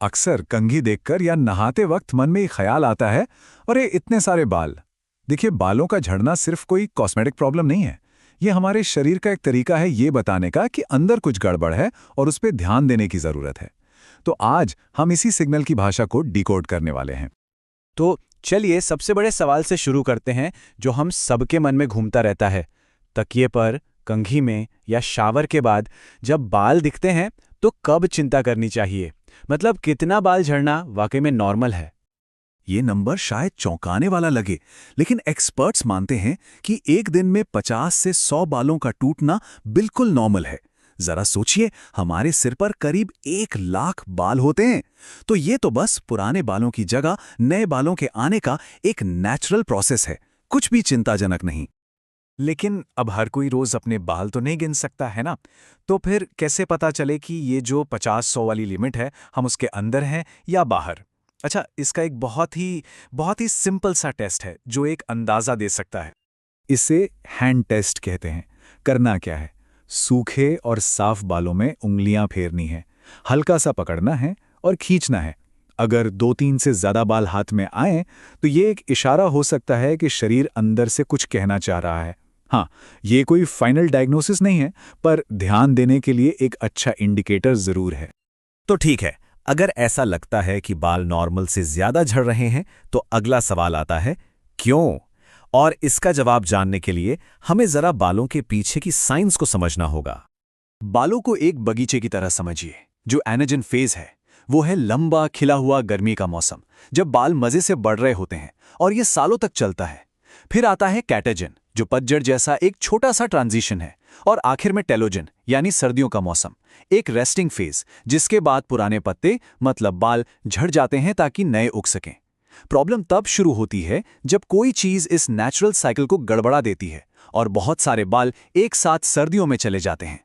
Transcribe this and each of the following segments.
अक्सर कंघी देखकर या नहाते वक्त मन में ये ख्याल आता है, अरे इतने सारे बाल। देखिए, बालों का झड़ना सिर्फ कोई कॉस्मेटिक प्रॉब्लम नहीं है। ये हमारे शरीर का एक तरीका है ये बताने का कि अंदर कुछ गड़बड़ है और उस पर ध्यान देने की जरूरत है। तो आज हम इसी सिग्नल की भाषा को डिकोड करने वाले हैं। तो चलिए सबसे बड़े सवाल से शुरू करते हैं जो हम सबके मन में घूमता रहता है। तकिए पर, कंघी में या शावर के बाद जब बाल दिखते हैं तो कब चिंता करनी चाहिए? मतलब कितना बाल झड़ना वाकई में नॉर्मल है? ये नंबर शायद चौंकाने वाला लगे, लेकिन एक्सपर्ट्स मानते हैं कि एक दिन में 50 से 100 बालों का टूटना बिल्कुल नॉर्मल है। जरा सोचिए, हमारे सिर पर करीब 1 लाख बाल होते हैं, तो ये तो बस पुराने बालों की जगह नए बालों के आने का एक नेचुरल प्रोसेस है, कुछ भी चिंताजनक नहीं। लेकिन अब हर कोई रोज अपने बाल तो नहीं गिन सकता है ना, तो फिर कैसे पता चले कि ये जो 50-100 वाली लिमिट है हम उसके अंदर हैं या बाहर? अच्छा, इसका एक बहुत ही सिंपल सा टेस्ट है जो एक अंदाजा दे सकता है। इसे हैंड टेस्ट कहते हैं। करना क्या है, सूखे और साफ बालों में उंगलियां फेरनी है, हल्का सा पकड़ना है और खींचना है। अगर 2-3 से ज्यादा बाल हाथ में आए तो ये एक इशारा हो सकता है कि शरीर अंदर से कुछ कहना चाह रहा है। हाँ, ये कोई फाइनल डायग्नोसिस नहीं है, पर ध्यान देने के लिए एक अच्छा इंडिकेटर जरूर है। तो ठीक है, अगर ऐसा लगता है कि बाल नॉर्मल से ज्यादा झड़ रहे हैं तो अगला सवाल आता है, क्यों? और इसका जवाब जानने के लिए हमें जरा बालों के पीछे की साइंस को समझना होगा। बालों को एक बगीचे की तरह समझिए। जो एनर्जन फेज है वो है लंबा खिला हुआ गर्मी का मौसम, जब बाल मजे से बढ़ रहे होते हैं और ये सालों तक चलता है। फिर आता है कैटेजन, जो पतझड़ जैसा एक छोटा सा ट्रांजिशन है। और आखिर में टेलोजन, यानी सर्दियों का मौसम, एक रेस्टिंग फेज, जिसके बाद पुराने पत्ते मतलब बाल झड़ जाते हैं ताकि नए उग सकें। प्रॉब्लम तब शुरू होती है जब कोई चीज इस नेचुरल साइकिल को गड़बड़ा देती है और बहुत सारे बाल एक साथ सर्दियों में चले जाते हैं।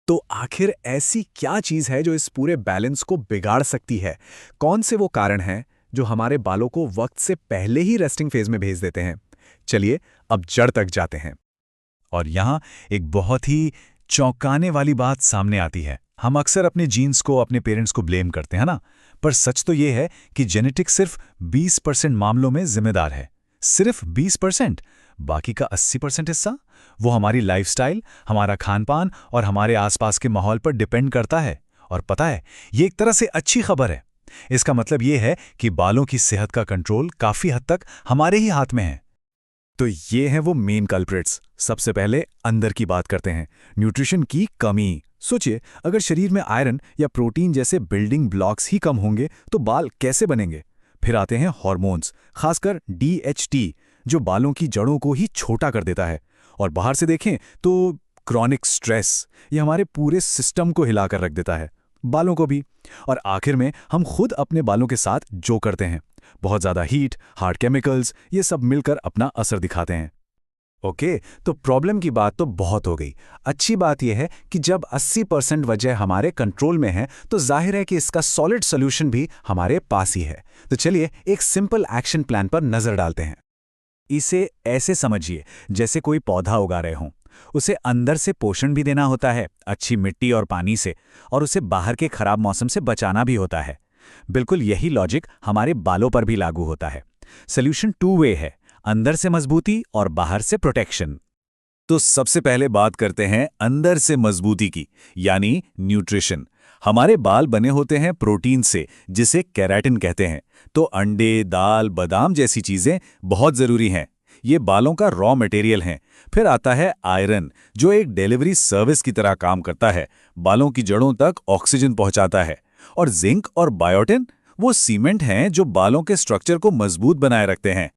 तो आखिर ऐसी क्या चीज है जो इस पूरे बैलेंस को बिगाड़ सकती है? कौन से वो कारण हैं जो हमारे बालों को वक्त से पहले ही रेस्टिंग फेज में भेज देते हैं? चलिए अब जड़ तक जाते हैं। और यहां एक बहुत ही चौंकाने वाली बात सामने आती है। हम अक्सर अपने जीन्स को, अपने पेरेंट्स को ब्लेम करते हैं ना, पर सच तो ये है कि जेनेटिक्स सिर्फ 20% मामलों में जिम्मेदार है। सिर्फ 20%। बाकी का 80% हिस्सा वो हमारी लाइफस्टाइल, हमारा खानपान और हमारे आसपास के माहौल पर डिपेंड करता है। और पता है, ये एक तरह से अच्छी खबर है। इसका मतलब ये है कि बालों की सेहत का कंट्रोल काफी हद तक हमारे ही हाथ में है। तो ये हैं वो मेन कल्प्रिट्स। सबसे पहले अंदर की बात करते हैं, न्यूट्रिशन की कमी। सोचिए, अगर शरीर में आयरन या प्रोटीन जैसे बिल्डिंग ब्लॉक्स ही कम होंगे तो बाल कैसे बनेंगे? फिर आते हैं हार्मोन्स, खासकर DHT, जो बालों की जड़ों को ही छोटा कर देता है। और बाहर से देखें तो क्रॉनिक स्ट्रेस, ये हमारे पूरे सिस्टम को हिलाकर रख देता है, बालों को भी। और आखिर में हम खुद अपने बालों के साथ जो करते हैं, बहुत ज्यादा हीट, हार्ड केमिकल्स, ये सब मिलकर अपना असर दिखाते हैं। ओके, तो प्रॉब्लम की बात तो बहुत हो गई। अच्छी बात यह है कि जब 80% वजह हमारे कंट्रोल में है तो जाहिर है कि इसका सॉलिड सोल्यूशन भी हमारे पास ही है। तो चलिए एक सिंपल एक्शन प्लान पर नजर डालते हैं। इसे ऐसे समझिए जैसे कोई पौधा उगा रहे हों। उसे अंदर से पोषण भी देना होता है, अच्छी मिट्टी और पानी से, और उसे बाहर के खराब मौसम से बचाना भी होता है। बिल्कुल यही लॉजिक हमारे बालों पर भी लागू होता है। सोल्यूशन 2 वे है, अंदर से मजबूती और बाहर से प्रोटेक्शन। तो सबसे पहले बात करते हैं अंदर से मजबूती की, यानी न्यूट्रिशन। हमारे बाल बने होते हैं प्रोटीन से, जिसे केराटिन कहते हैं। तो अंडे, दाल, बादाम जैसी चीजें बहुत जरूरी हैं। ये बालों का रॉ मटेरियल हैं। फिर आता है आयरन, जो एक डिलीवरी सर्विस की तरह काम करता है, बालों की जड़ों तक ऑक्सीजन पहुंचाता है। और जिंक और बायोटिन, वो सीमेंट हैं जो बालों के स्ट्रक्चर को मजबूत बनाए रखते हैं।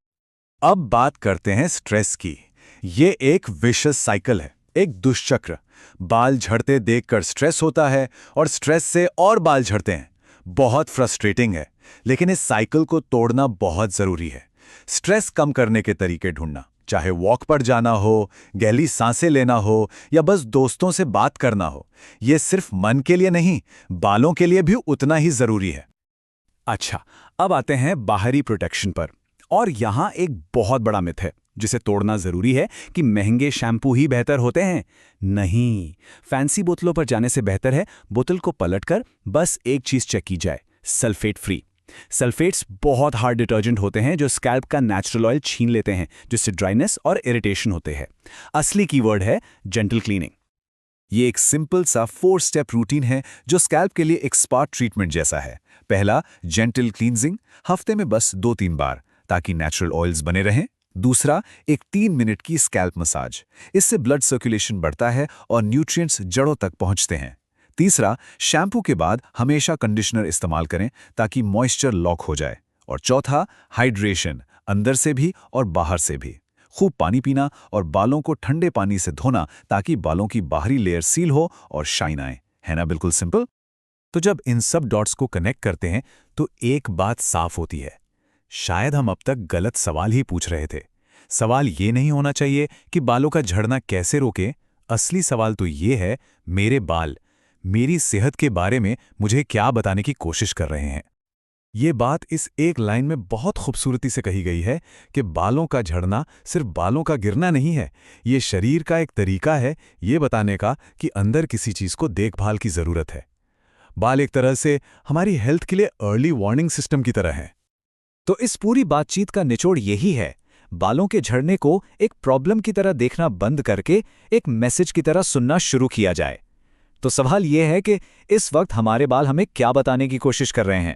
अब बात करते हैं स्ट्रेस की। ये एक विशस साइकिल है, एक दुष्चक्र। बाल झड़ते देखकर स्ट्रेस होता है और स्ट्रेस से और बाल झड़ते हैं। बहुत फ्रस्ट्रेटिंग है, लेकिन इस साइकिल को तोड़ना बहुत जरूरी है। स्ट्रेस कम करने के तरीके ढूंढना, चाहे वॉक पर जाना हो, गहरी सांसें लेना हो या बस दोस्तों से बात करना हो, ये सिर्फ मन के लिए नहीं, बालों के लिए भी उतना ही जरूरी है। अच्छा, अब आते हैं बाहरी प्रोटेक्शन पर। और यहां एक बहुत बड़ा मिथ है जिसे तोड़ना जरूरी है कि महंगे शैम्पू ही बेहतर होते हैं। नहीं, फैंसी बोतलों पर जाने से बेहतर है बोतल को पलटकर बस एक चीज चेक की जाए, सल्फेट फ्री। सल्फेट्स बहुत हार्ड डिटर्जेंट होते हैं जो स्कैल्प का नेचुरल ऑयल छीन लेते हैं, जिससे ड्राइनेस और इरिटेशन होते हैं। असली कीवर्ड है जेंटल क्लीनिंग। ये एक सिंपल सा 4 स्टेप रूटीन है जो स्कैल्प के लिए एक स्पा ट्रीटमेंट जैसा है। पहला, जेंटल क्लींजिंग, हफ्ते में बस 2-3 बार ताकि नेचुरल ऑयल्स बने रहें। दूसरा, एक 3 मिनट की स्कैल्प मसाज, इससे ब्लड सर्कुलेशन बढ़ता है और न्यूट्रिएंट्स जड़ों तक पहुंचते हैं। तीसरा, शैम्पू के बाद हमेशा कंडीशनर इस्तेमाल करें ताकि मॉइस्चर लॉक हो जाए। और चौथा, हाइड्रेशन, अंदर से भी और बाहर से भी। खूब पानी पीना और बालों को ठंडे पानी से धोना ताकि बालों की बाहरी लेयर सील हो और शाइन आए। है ना बिल्कुल सिंपल? तो जब इन सब डॉट्स को कनेक्ट करते हैं तो एक बात साफ होती है, शायद हम अब तक गलत सवाल ही पूछ रहे थे। सवाल ये नहीं होना चाहिए कि बालों का झड़ना कैसे रोके। असली सवाल तो ये है, मेरे बाल मेरी सेहत के बारे में मुझे क्या बताने की कोशिश कर रहे हैं। ये बात इस एक लाइन में बहुत खूबसूरती से कही गई है कि बालों का झड़ना सिर्फ बालों का गिरना नहीं है, ये शरीर का एक तरीका है ये बताने का कि अंदर किसी चीज़ को देखभाल की ज़रूरत है। बाल एक तरह से हमारी हेल्थ के लिए अर्ली वार्निंग सिस्टम की तरह है। तो इस पूरी बातचीत का निचोड़ यही है, बालों के झड़ने को एक प्रॉब्लम की तरह देखना बंद करके एक मैसेज की तरह सुनना शुरू किया जाए। तो सवाल यह है कि इस वक्त हमारे बाल हमें क्या बताने की कोशिश कर रहे हैं।